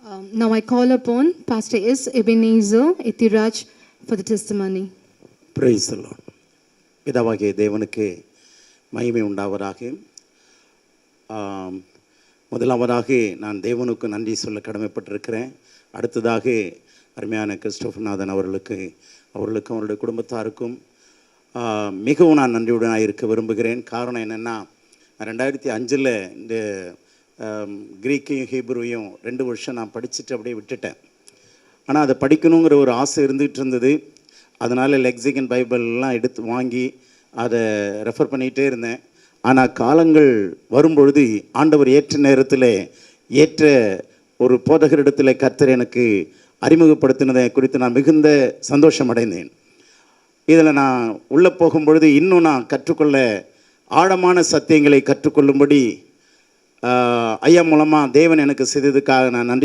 Now I call upon Pastor S. Ebenezer Ithiraj for the testimony. Praise the Lord. பிதாவாகிய தேவனுக்கு மகிமை உண்டாவதாக. முதலாவதாக நான் தேவனுக்கு நன்றி சொல்ல கடமைப்பட்டிருக்கிறேன். அடுத்ததாக அருமையான கிறிஸ்டோபர்நாதன் அவர்களுக்கும் அவருடைய குடும்பத்தாருக்கும் மிகவும் நான் நன்றியுடனாக இருக்க விரும்புகிறேன். காரணம் என்னென்னா, 2005 இந்த கிரீக்கையும் ஹீப்ருவையும் 2 வருஷம் நான் படிச்சுட்டு அப்படியே விட்டுட்டேன். ஆனால் அதை படிக்கணுங்கிற ஒரு ஆசை இருந்துகிட்டு இருந்தது. அதனால் லெக்சிகன் பைபிள்லாம் எடுத்து வாங்கி அதை ரெஃபர் பண்ணிகிட்டே இருந்தேன். ஆனால் காலங்கள் வரும்பொழுது ஆண்டவர் ஏற்ற நேரத்தில் ஏற்ற ஒரு போதகரிடத்தில் கர்த்தர் எனக்கு அறிமுகப்படுத்தினதை குறித்து நான் மிகுந்த சந்தோஷம் அடைந்தேன். இதில் நான் உள்ளே போகும்பொழுது இன்னும் நான் கற்றுக்கொள்ள ஆழமான சத்தியங்களை கற்றுக்கொள்ளும்படி ஐயா மூலமாக தேவன் எனக்கு செய்ததுக்காக நான் நன்றி